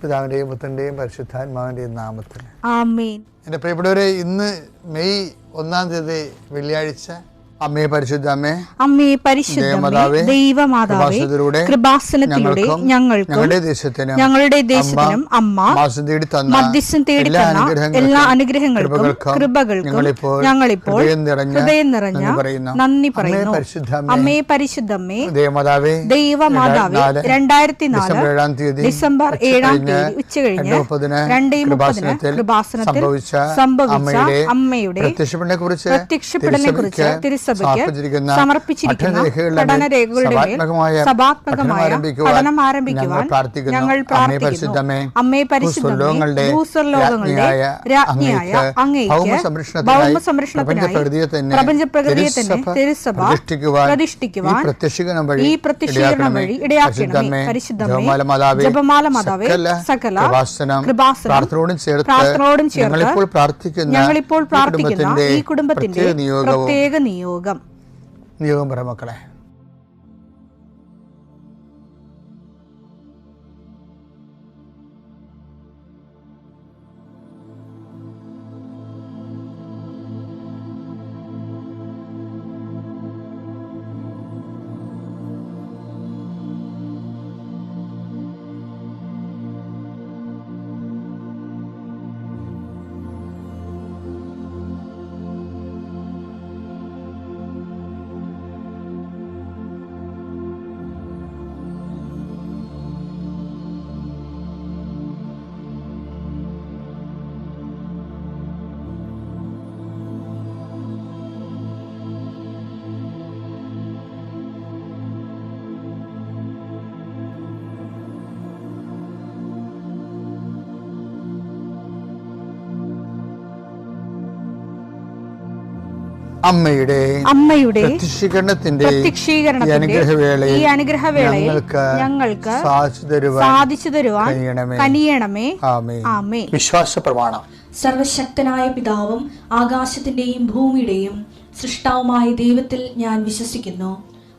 പിതാവിൻ്റെയും പുത്രൻ്റെയും പരിശുദ്ധാത്മാവിൻ്റെയും നാമത്തിൽ ആമേൻ. എൻ്റെ പ്രിയപ്പെട്ടവരെ, ഇന്ന് മെയ് 1 വെള്ളിയാഴ്ച. അമ്മേ പരിശുദ്ധ അമ്മേ, അമ്മേ പരിശുദ്ധമേ, ദൈവമാതാവേ, കൃപാസനത്തിലൂടെ ഞങ്ങൾക്കും ഞങ്ങളുടെ ദേശത്തിനും അമ്മ മധ്യസ്ഥം തേടി തന്ന എല്ലാ അനുഗ്രഹങ്ങൾക്കും കൃപകൾക്കും ഞങ്ങളിപ്പോൾ ഹൃദയം നിറഞ്ഞ നന്ദി പറയുന്നു. അമ്മേ പരിശുദ്ധമേ, ദൈവമാതാവേ, 2004 ഡിസംബർ 7 ഉച്ചകഴിഞ്ഞ് 2:30 കൃപാസനത്തിൽ സംഭവിച്ച അമ്മയുടെ പ്രത്യക്ഷപ്പെടലിനെ കുറിച്ച് സമർപ്പിച്ചിരിക്കുന്ന പഠനരേഖകളുടെ മേൽ സഭാത്മകമായ പഠനം ആരംഭിക്കുവാൻ ഞങ്ങൾ പ്രാർത്ഥിക്കുന്നു. അമ്മേ പരിശുദ്ധമേ, ഭൂസ്വർലോകങ്ങളുടെ രാജ്ഞിയായ അങ്ങേയ്ക്ക് ഭൗമസംരക്ഷണത്തിനായി പ്രപഞ്ചപ്രകൃതിയെ തന്നെ തിരുസഭ പ്രതിഷ്ഠിക്കുവാൻ ഈ പ്രത്യക്ഷീകരണം വഴി ഇടയാക്കണമേ. പരിശുദ്ധമേ, ജപമാല മാതാവേ, സകല കൃപാസനം പ്രാർത്ഥനയോടും ചേർത്ത് ഞങ്ങളിപ്പോൾ പ്രാർത്ഥിക്കുന്ന ഈ കുടുംബത്തിന്റെ പ്രത്യേക നിയോഗം പറ മക്കളെ. അമ്മയുടെ പ്രത്യക്ഷീകരണത്തിന്റെ ഈ അനുഗ്രഹവേളയിൽ ഞങ്ങൾക്ക് സാധിച്ചു തരുവാൻ കനിയണമേ. ആമേൻ. വിശ്വാസ പ്രമാണം. സർവശക്തനായ പിതാവും ആകാശത്തിന്റെയും ഭൂമിയുടെയും സൃഷ്ടാവുമായ ദൈവത്തിൽ ഞാൻ വിശ്വസിക്കുന്നു.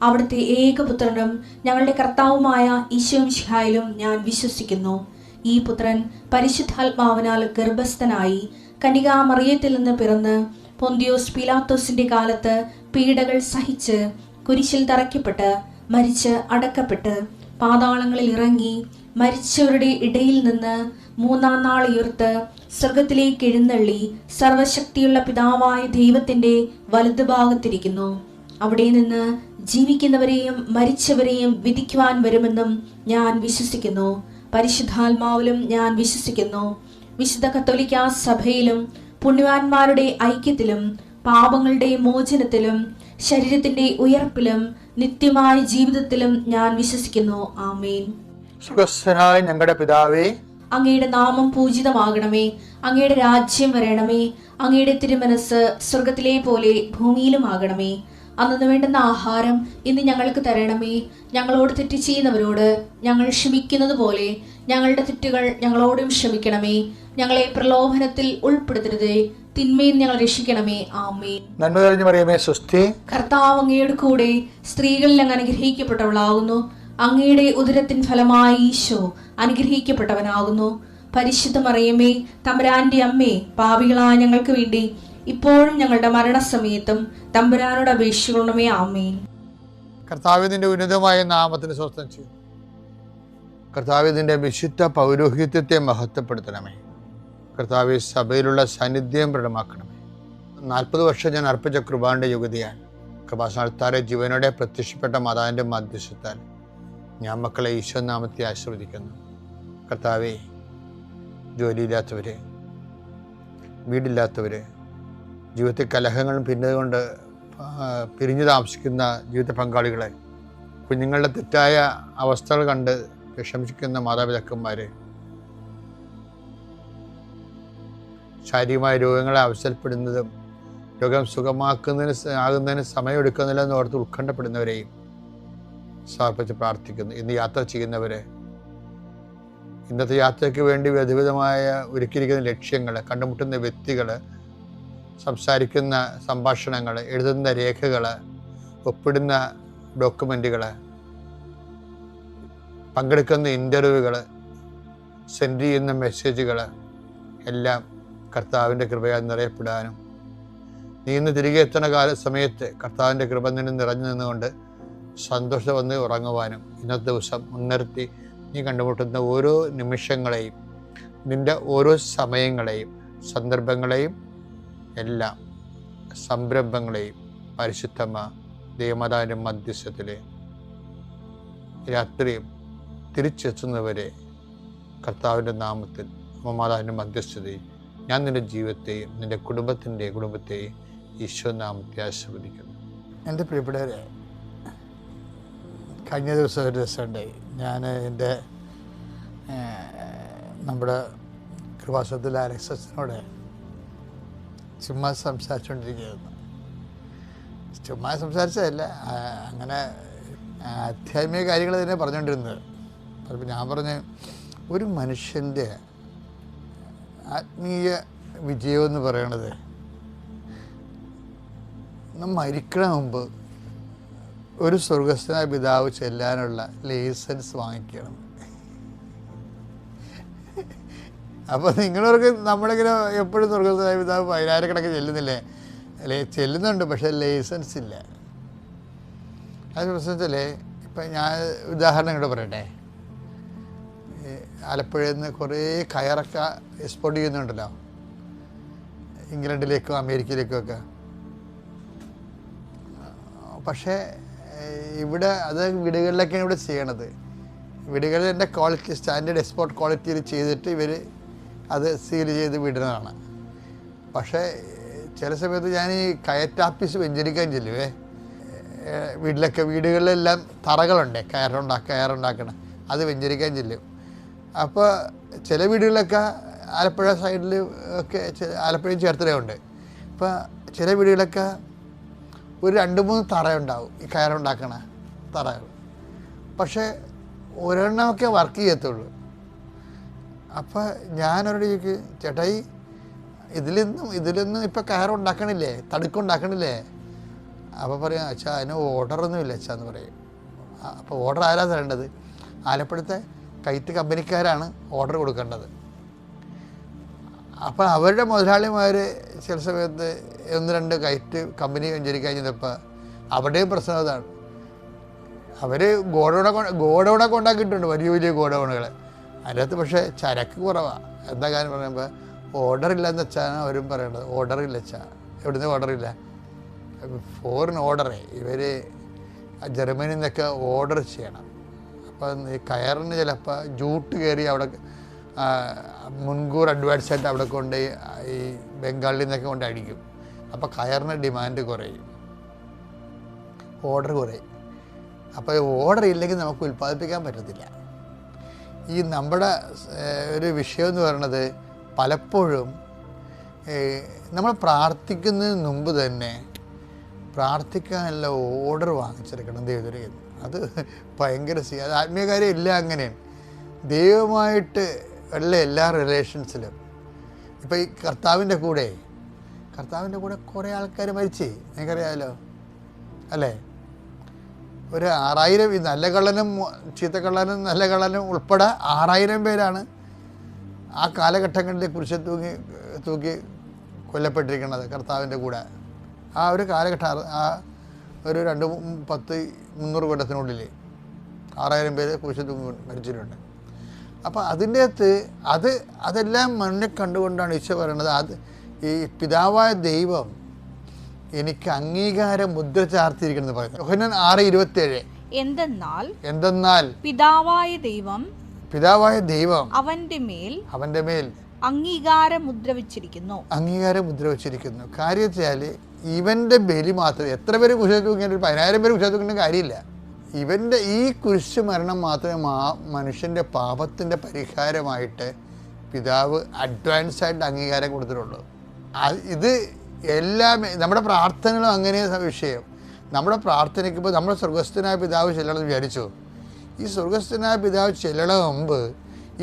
അവിടുത്തെ ഏകപുത്രനും ഞങ്ങളുടെ കർത്താവുമായ ഈശോമിശിഹായിലും ഞാൻ വിശ്വസിക്കുന്നു. ഈ പുത്രൻ പരിശുദ്ധാത്മാവിനാൽ ഗർഭസ്ഥനായി കന്യകാമറിയത്തിൽ നിന്ന് പിറന്ന് പൊന്തിയോസ് പീലാത്തോസിന്റെ കാലത്ത് പീഡകൾ സഹിച്ച് കുരിശിൽ തറയ്ക്കപ്പെട്ട് മരിച്ച് അടക്കപ്പെട്ട് പാതാളങ്ങളിൽ ഇറങ്ങി മരിച്ചവരുടെ ഇടയിൽ നിന്ന് 3-ാം നാൾ ഉയർത്ത് സ്വർഗത്തിലേക്ക് എഴുന്നള്ളി സർവശക്തിയുള്ള പിതാവായ ദൈവത്തിന്റെ വലതുഭാഗത്തിരിക്കുന്നു. അവിടെ നിന്ന് ജീവിക്കുന്നവരെയും മരിച്ചവരെയും വിധിക്കുവാൻ വരുമെന്നും ഞാൻ വിശ്വസിക്കുന്നു. പരിശുദ്ധാത്മാവിലും ഞാൻ വിശ്വസിക്കുന്നു. വിശുദ്ധ കത്തോലിക്കാ സഭയിലും പുണ്യവാന്മാരുടെ ഐക്യത്തിലും പാപങ്ങളുടെ മോചനത്തിലും ശരീരത്തിന്റെ ഉയർപ്പിലും നിത്യമായ ജീവിതത്തിലും ഞാൻ വിശ്വസിക്കുന്നു. ആമേൻ. സുഖസ്ഥനായ ഞങ്ങളുടെ പിതാവേ, അങ്ങയുടെ നാമം പൂജിതമാകണമേ. അങ്ങയുടെ രാജ്യം വരണമേ. അങ്ങയുടെ തിരുമനസ് സ്വർഗത്തിലെ പോലെ ഭൂമിയിലും ആകണമേ. അന്നു വേണ്ടുന്ന ആഹാരം ഇന്ന് ഞങ്ങൾക്ക് തരണമേ. ഞങ്ങളോട് തെറ്റ് ചെയ്യുന്നവരോട് ഞങ്ങൾ ക്ഷമിക്കുന്നത് പോലെ ഞങ്ങളുടെ തെറ്റുകൾ ഞങ്ങളോടും ക്ഷമിക്കണമേ. ഞങ്ങളെ പ്രലോഭനത്തിൽ ഉൾപ്പെടുത്തരുതേ, തിന്മയിൽ ഞങ്ങൾ രക്ഷിക്കണമേ. ആമേൻ. നന്മ നിറഞ്ഞ മറിയമേ, സ്വസ്തി. കർത്താവ് അങ്ങയുടെ കൂടെ സ്ത്രീകളിൽ അങ്ങ് അനുഗ്രഹിക്കപ്പെട്ടവളാകുന്നു. അങ്ങയുടെ ഉദരത്തിൻ ഫലമായി ഈശോ അനുഗ്രഹിക്കപ്പെട്ടവനാകുന്നു. പരിശുദ്ധ മറിയമേ, തമ്പുരാന്റെ അമ്മേ, പാപികളായ ഞങ്ങൾക്ക് വേണ്ടി ഇപ്പോഴും ഞങ്ങളുടെ മരണസമയത്തും തമ്പുരാനോട് അപേക്ഷിക്കണമേ. ആമേൻ. കർത്താവിന്റെ ഉന്നതമായ നാമത്തിന് സ്വസ്ഥം ചെയ്യും. കർത്താവിന്റെ വിശുദ്ധ പൗരോഹിത്യത്തെ മഹത്വപ്പെടുത്തണമേ. കർത്താവ് സഭയിലുള്ള സാന്നിധ്യം പ്രകടമാക്കണമേ. 40 വർഷം ഞാൻ അർപ്പിച്ച കൃപാന്റെ യുഗതിയാൽ കൃപാസനത്താരെ ജീവനോടെ പ്രത്യക്ഷപ്പെട്ട മാതാവിന്റെ മധ്യസ്ഥത്താൽ ഞാൻ മക്കളെ ഈശോ നാമത്തെ ആശീർവദിക്കുന്നു. കർത്താവെ, ജോലിയില്ലാത്തവര്, വീടില്ലാത്തവര്, ജീവിതത്തിൽ കലഹങ്ങളും ഭിന്നതകൊണ്ട് പിരിഞ്ഞു താമസിക്കുന്ന ജീവിത പങ്കാളികളെ, കുഞ്ഞുങ്ങളുടെ തെറ്റായ അവസ്ഥകൾ കണ്ട് വിഷമിക്കുന്ന മാതാപിതാക്കന്മാരെ, ശാരീരികമായ രോഗങ്ങളെ അവസരപ്പെടുന്നതും രോഗം ആകുന്നതിന് സമയമെടുക്കുന്നില്ലെന്ന് ഓർത്ത് ഉത്കണ്ഠപ്പെടുന്നവരെയും സമർപ്പിച്ച് പ്രാർത്ഥിക്കുന്നു. ഇന്ന് യാത്ര ചെയ്യുന്നവരെ, ഇന്നത്തെ യാത്രയ്ക്ക് വേണ്ടി വിവിധമായ ഒരുക്കിയിരിക്കുന്ന ലക്ഷ്യങ്ങൾ, കണ്ടുമുട്ടുന്ന വ്യക്തികൾ, സംസാരിക്കുന്ന സംഭാഷണങ്ങൾ, എഴുതുന്ന രേഖകൾ, ഒപ്പിടുന്ന ഡോക്യുമെൻറ്റുകൾ, പങ്കെടുക്കുന്ന ഇൻ്റർവ്യൂകൾ, സെൻഡ് ചെയ്യുന്ന മെസ്സേജുകൾ എല്ലാം കർത്താവിൻ്റെ കൃപയാൽ നിറയപ്പെടാനും, നീ ഇന്ന് തിരികെ എത്തുന്ന സമയത്ത് കർത്താവിൻ്റെ കൃപ നിന്നെ നിറഞ്ഞു നിന്നുകൊണ്ട് സന്തോഷം വന്ന് ഉറങ്ങുവാനും, ഇന്നത്തെ ദിവസം മുൻനിർത്തി നീ കണ്ടുമുട്ടുന്ന ഓരോ നിമിഷങ്ങളെയും, നിൻ്റെ ഓരോ സമയങ്ങളെയും, സന്ദർഭങ്ങളെയും, എല്ലാം സംരംഭങ്ങളെയും പരിശുദ്ധമ ദൈവമാതാവിൻ്റെ മധ്യസ്ഥത്തിൽ രാത്രിയും തിരിച്ചെത്തുന്നവരെ കർത്താവിൻ്റെ നാമത്തിൽ മാതാവിൻ്റെ മധ്യസ്ഥതയിൽ ഞാൻ നിൻ്റെ ജീവിതത്തെയും നിൻ്റെ കുടുംബത്തെയും ഈശോ നാമത്തെ ആശീർവദിക്കുന്നു. എൻ്റെ പ്രിയപ്പെട്ടവരെ, കഴിഞ്ഞ ദിവസം ഒരു ദിവസമുണ്ടായി. ഞാൻ എൻ്റെ നമ്മുടെ കൃപാസനത്തിലെ അലക്സസിനോട് ചുമ്മാ സംസാരിച്ചുകൊണ്ടിരിക്കുകയായിരുന്നു. ചുമ്മാ സംസാരിച്ചതല്ല, അങ്ങനെ ആധ്യാത്മിക കാര്യങ്ങൾ തന്നെ പറഞ്ഞുകൊണ്ടിരുന്നത്. അപ്പോൾ ഞാൻ പറഞ്ഞു, ഒരു മനുഷ്യൻ്റെ ആത്മീയ വിജയമെന്ന് പറയണത് മരിക്കണ മുമ്പ് ഒരു സ്വർഗസ്ഥനായ പിതാവ് ചെല്ലാനുള്ള ലൈസൻസ് വാങ്ങിക്കണം. അപ്പോൾ നിങ്ങളവർക്ക് നമ്മളിങ്ങനെ എപ്പോഴും സ്വർഗസ്ഥനായ പിതാവ് 10,000 കണക്കിന് ചെല്ലുന്നില്ലേ? ചെല്ലുന്നുണ്ട്, പക്ഷേ ലൈസൻസ് ഇല്ല. അത് പ്രശ്നത്തില് ഇപ്പം ഞാൻ ഉദാഹരണം ഇങ്ങോട്ട് പറയട്ടെ. ആലപ്പുഴയിൽ നിന്ന് കുറേ കയറൊക്കെ എക്സ്പോർട്ട് ചെയ്യുന്നുണ്ടല്ലോ, ഇംഗ്ലണ്ടിലേക്കും അമേരിക്കയിലേക്കും ഒക്കെ. പക്ഷേ ഇവിടെ അത് വീടുകളിലൊക്കെയാണ് ഇവിടെ ചെയ്യണത്. വീടുകളിൽ എൻ്റെ ക്വാളിറ്റി, സ്റ്റാൻഡേർഡ് എക്സ്പോർട്ട് ക്വാളിറ്റിയിൽ ചെയ്തിട്ട് ഇവർ അത് സീൽ ചെയ്ത് വിടുന്നതാണ്. പക്ഷേ ചില സമയത്ത് ഞാൻ ഈ കയറ്റാപ്പീസ് വെഞ്ചരിക്കാൻ ചെല്ലുവേ. വീടുകളിലെല്ലാം തറകളുണ്ട്, കയറുണ്ടാക്കണം, അത് വെഞ്ചരിക്കാൻ ചെല്ലും. അപ്പോൾ ചില വീടുകളിലൊക്കെ ആലപ്പുഴ സൈഡിൽ ഒക്കെ, ആലപ്പുഴയും ചേർത്തലയുണ്ട്. ഇപ്പോൾ ചില വീടുകളൊക്കെ ഒരു 2-3 തറയുണ്ടാവും, ഈ കയറുണ്ടാക്കണ തറകൾ. പക്ഷേ ഒരെണ്ണമൊക്കെ വർക്ക് ചെയ്യത്തുള്ളൂ. അപ്പോൾ ഞാനവരോട് ചോദിക്കും, ചേട്ടായി ഇതിലൊന്നും ഇപ്പോൾ കയറുണ്ടാക്കണില്ലേ, തടുക്കുണ്ടാക്കണില്ലേ? അപ്പോൾ പറയാം, അച്ഛാ അതിന് ഓർഡറൊന്നുമില്ല അച്ഛാ എന്ന് പറയും. അപ്പോൾ ഓർഡർ ആരാ തരേണ്ടത്? ആലപ്പുഴത്തെ കയറ്റ് കമ്പനിക്കാരാണ് ഓർഡർ കൊടുക്കേണ്ടത്. അപ്പോൾ അവരുടെ മുതലാളിമാർ ചില സമയത്ത് 1-2 കയറ്റ് കമ്പനി വെഞ്ചരിക്കാൻ ചെന്നപ്പോൾ അവിടെയും പ്രശ്നം അതാണ്. അവർ ഗോഡൗണൊക്കെ ഉണ്ടാക്കിയിട്ടുണ്ട്, വലിയ വലിയ ഗോഡൗണുകൾ. അതിനകത്ത് പക്ഷേ ചരക്ക് കുറവാണ്. എന്താ കാര്യം പറയുമ്പോൾ ഓർഡർ ഇല്ലെന്ന് വെച്ചാണ് അവരും പറയേണ്ടത്. ഓർഡർ ഇല്ല വെച്ചാൽ എവിടുന്ന് ഓർഡറില്ല? ഫോറിൻ ഓർഡറേ, ഇവർ ജർമ്മനിയിൽ നിന്നൊക്കെ ഓർഡർ ചെയ്യണം. അപ്പം ഈ കയറിന് ചിലപ്പോൾ ജൂട്ട് കയറി അവിടെ മുൻകൂർ അഡ്വാൻസായിട്ട് അവിടെ കൊണ്ട് ഈ ബംഗാളിൽ നിന്നൊക്കെ കൊണ്ട് അടിക്കും. അപ്പോൾ കയറിന് ഡിമാൻഡ് കുറയും, ഓർഡർ കുറയും. അപ്പോൾ ഓർഡർ ഇല്ലെങ്കിൽ നമുക്ക് ഉൽപ്പാദിപ്പിക്കാൻ പറ്റത്തില്ല. ഈ നമ്മുടെ ഒരു വിഷയം എന്ന് പറയുന്നത് പലപ്പോഴും നമ്മൾ പ്രാർത്ഥിക്കുന്നതിന് മുമ്പ് തന്നെ പ്രാർത്ഥിക്കാനുള്ള ഓർഡർ വാങ്ങിച്ചെടുക്കണം ദൈവത്തിന്. അത് ഭയങ്കര അത് ആത്മീയകാര്യം ഇല്ല, അങ്ങനെയാണ്. ദൈവമായിട്ട് ഉള്ള എല്ലാ റിലേഷൻസിലും ഇപ്പോൾ ഈ കർത്താവിൻ്റെ കൂടെ കുറേ ആൾക്കാർ മരിച്ച് നിങ്ങൾക്കറിയാമല്ലോ അല്ലേ? ഒരു 6000, ഈ നല്ല കള്ളനും ചീത്തക്കള്ളനും നല്ല കള്ളനും ഉൾപ്പെടെ 6000 പേരാണ് ആ കാലഘട്ടങ്ങളിൽ കുരിശിൽ തൂക്കി കൊല്ലപ്പെട്ടിരിക്കുന്നത് കർത്താവിൻ്റെ കൂടെ. ആ ഒരു കാലഘട്ടം, ആ ഒരു 200-300 കൊല്ലത്തിനുള്ളിൽ 6000 പേര് കുരിശിൽ തൂങ്ങി മരിച്ചിട്ടുണ്ട്. അപ്പോൾ അതിൻ്റെ അകത്ത് അതെല്ലാം മുന്നിൽ കണ്ടുകൊണ്ടാണ് ഈശോ പറയുന്നത്, അത് ഈ പിതാവായ ദൈവം എനിക്ക് അംഗീകാര മുദ്ര ചാർത്തിയിരിക്കുന്നത് പറയുന്നത്. യോഹന്നാൻ 6:27. എന്തെന്നാൽ പിതാവായ ദൈവം അവന്റെ മേൽ അംഗീകാര മുദ്ര വെച്ചിരിക്കുന്നു. കാര്യം വെച്ചാൽ ഇവന്റെ ബലി മാത്രമേ, എത്ര പേര് കുരിശ് തൂക്കിയാൽ 10,000 പേര് കുരിശ് തൂക്കേണ്ട കാര്യമില്ല. ഇവൻ്റെ ഈ കുരിശ് മരണം മാത്രമേ മനുഷ്യൻ്റെ പാപത്തിൻ്റെ പരിഹാരമായിട്ട് പിതാവ് അഡ്വാൻസായിട്ട് അംഗീകാരം കൊടുത്തിട്ടുള്ളൂ. ഇത് എല്ലാം നമ്മുടെ പ്രാർത്ഥനകളും അങ്ങനെ വിഷയം. നമ്മുടെ പ്രാർത്ഥനയ്ക്ക് ഇപ്പോൾ നമ്മുടെ സ്വർഗസ്ഥനായ പിതാവ് ചെല്ലണമെന്ന് വിചാരിച്ചു. ഈ സ്വർഗസ്ഥനായ പിതാവ് ചെല്ലണ മുമ്പ്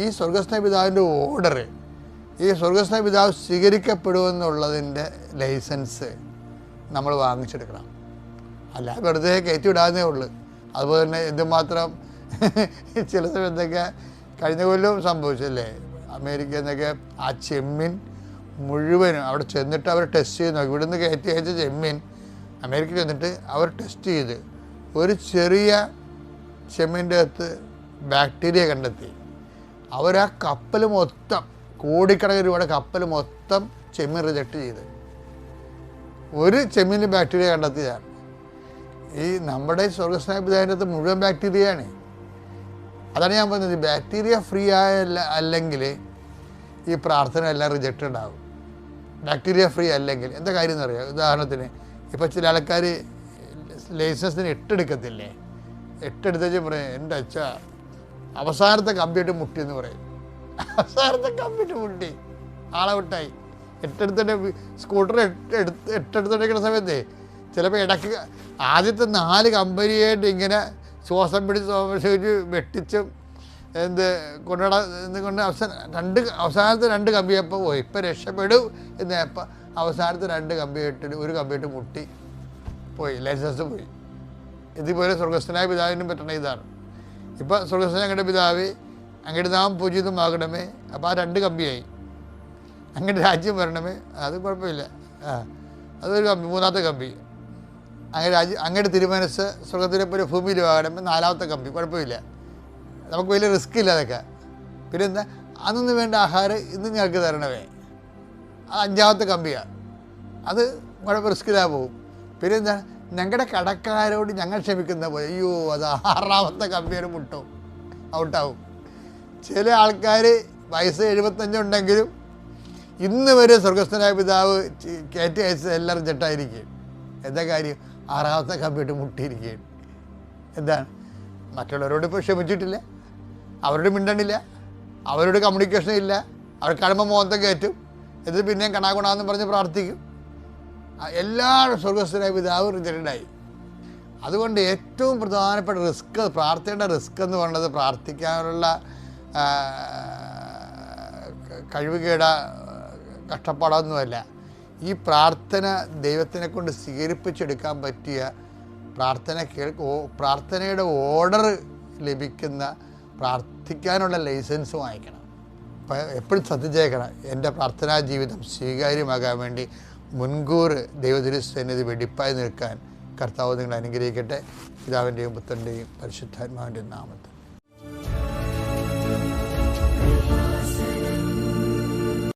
ഈ സ്വർഗസ്ഥനായ പിതാവിൻ്റെ ഓർഡർ, ഈ സ്വർഗസ്ഥനായ പിതാവ് സ്വീകരിക്കപ്പെടുമെന്നുള്ളതിൻ്റെ ലൈസൻസ് നമ്മൾ വാങ്ങിച്ചെടുക്കണം. അല്ല വെറുതെ കയറ്റി വിടാവുന്നേ ഉള്ളൂ. അതുപോലെ തന്നെ എന്തുമാത്രം ചില സമയത്തൊക്കെ കഴിഞ്ഞ കൊല്ലവും സംഭവിച്ചല്ലേ അമേരിക്കയിൽ നിന്നൊക്കെ ആ ചെമ്മീൻ മുഴുവനും അവിടെ ചെന്നിട്ട് അവർ ടെസ്റ്റ് ചെയ്ത് നോക്കി. ഇവിടുന്ന് കയറ്റി അയച്ച ചെമ്മീൻ അമേരിക്കയിൽ ചെന്നിട്ട് അവർ ടെസ്റ്റ് ചെയ്ത് ഒരു ചെറിയ ചെമ്മീൻ്റെ അകത്ത് ബാക്ടീരിയ കണ്ടെത്തി. അവർ ആ കപ്പൽ മൊത്തം കോടിക്കണക്കിന് രൂപയുടെ കപ്പൽ മൊത്തം ചെമ്മീൻ റിജക്റ്റ് ചെയ്ത് ഒരു ചെമ്മീനിൽ ബാക്ടീരിയ കണ്ടെത്തിയതാണ്. ഈ നമ്മുടെ സ്വർഗസ്നായ പിതാവിൻ്റെ അകത്ത് മുഴുവൻ ബാക്ടീരിയയാണ്. അതാണ് ഞാൻ പറഞ്ഞത്, ബാക്ടീരിയ ഫ്രീ അല്ലെങ്കിൽ ഈ പ്രാർത്ഥന എല്ലാം റിജക്റ്റഡ് ആകും. ബാക്ടീരിയ ഫ്രീ അല്ലെങ്കിൽ എന്താ കാര്യം എന്നറിയാം? ഉദാഹരണത്തിന് ഇപ്പോൾ ചില ആൾക്കാർ ലൈസൻസിന് 8 എടുക്കത്തില്ലേ, 8 എടുത്തേച്ച് പറയും എൻ്റെ അച്ഛ അവസാനത്തെ കമ്പ്യൂട്ടർ മുട്ടി എന്ന് പറയും. അവസാനത്തെ കമ്പ്യൂട്ടർ മുട്ടി, ആളെ വിട്ടായി. 8 എടുത്തിട്ട് സ്കൂട്ടർ 8 എടുത്തിട്ടിരിക്കുന്ന സമയത്ത് ചിലപ്പോൾ ഇടയ്ക്ക് ആദ്യത്തെ 4 കമ്പനിയായിട്ട് ഇങ്ങനെ ശ്വാസം പിടിച്ച് വെട്ടിച്ചും കൊണ്ട് അവസാനത്തെ 2 കമ്പിയപ്പോൾ പോയി. ഇപ്പം രക്ഷപ്പെടും എന്നപ്പോൾ അവസാനത്തെ 2 കമ്പിയിട്ട് ഒരു കമ്പിയിട്ട് മുട്ടി പോയി, ലൈസൻസ് പോയി. ഇതുപോലെ സ്വർഗസ്ഥനായ പിതാവിനും പറ്റണ ഇതാണ്. ഇപ്പം സ്വർഗസ്ഥനായ അങ്ങയുടെ പിതാവ് അങ്ങയുടെ നാം പൂജിതമാകണമേ, അപ്പോൾ ആ 2 കമ്പിയായി. അങ്ങയുടെ രാജ്യം വരണമേ, അത് കുഴപ്പമില്ല. അതൊരു കമ്പി, 3ാമത്തെ കമ്പി. അങ്ങയുടെ തിരുമനസ് സ്വർഗത്തിലെ പോലെ ഭൂമിയിലും ആകണമേ, 4ാമത്തെ കമ്പി. കുഴപ്പമില്ല, നമുക്ക് വലിയ റിസ്ക് ഇല്ല അതൊക്കെ. പിന്നെ എന്താ, അന്നൊന്നും വേണ്ട ആഹാരം ഇന്ന് ഞങ്ങൾക്ക് തരണമേ, അത് 5ാമത്തെ കമ്പിയാണ്. അത് കുഴപ്പം റിസ്ക്കിലാ പോകും. പിന്നെ എന്താ, ഞങ്ങളുടെ കടക്കാരോട് ഞങ്ങൾ ക്ഷമിക്കുന്ന പോലെ, അയ്യോ അത് 6ാമത്തെ കമ്പിയാണ്, മുട്ടും, ഔട്ടാവും. ചില ആൾക്കാർ വയസ്സ് 75 ഉണ്ടെങ്കിലും ഇന്ന് വരെ സ്വർഗസ്ഥനായ പിതാവ് കയറ്റി അയച്ചത് എല്ലാം റിജക്റ്റായിരിക്കും. എന്താ കാര്യം? 6ാമത്തെ കമ്പിയിട്ട് മുട്ടിയിരിക്കുകയാണ്. എന്താണ്? മറ്റുള്ളവരോട് ഇപ്പോൾ ക്ഷമിച്ചിട്ടില്ല, അവരോട് മിണ്ടണില്ല, അവരോട് കമ്മ്യൂണിക്കേഷൻ ഇല്ല. അവർ കാണുമ്പോൾ മോന്തം കയറ്റും, എന്നിട്ട് പിന്നെയും കണാകുണാന്ന് പറഞ്ഞ് പ്രാർത്ഥിക്കും. എല്ലാ സ്വർഗസ്ഥനായ പിതാവ് റിജക്റ്റഡായി. അതുകൊണ്ട് ഏറ്റവും പ്രധാനപ്പെട്ട റിസ്ക്, പ്രാർത്ഥനയുടെ റിസ്ക് എന്ന് പറയുന്നത് പ്രാർത്ഥിക്കാനുള്ള കഴിവുകേട കഷ്ടപ്പാടൊന്നുമല്ല. ഈ പ്രാർത്ഥന ദൈവത്തിനെ കൊണ്ട് സ്വീകരിപ്പിച്ചെടുക്കാൻ പറ്റിയ പ്രാർത്ഥനയുടെ ഓർഡർ ലഭിക്കുന്ന പ്രാർത്ഥിക്കാനുള്ള ലൈസൻസ് വാങ്ങിക്കണം. അപ്പം എപ്പോഴും ശ്രദ്ധിച്ചേക്കണം, എൻ്റെ പ്രാർത്ഥനാ ജീവിതം സ്വീകാര്യമാകാൻ വേണ്ടി മുൻകൂർ ദൈവതിരുസന്നിധി വെടിപ്പായി നിൽക്കാൻ കർത്താവ് നിങ്ങളെ അനുഗ്രഹിക്കട്ടെ. പിതാവിൻ്റെയും പുത്രൻ്റെയും പരിശുദ്ധാത്മാവിൻ്റെയും നാമത്തിൽ.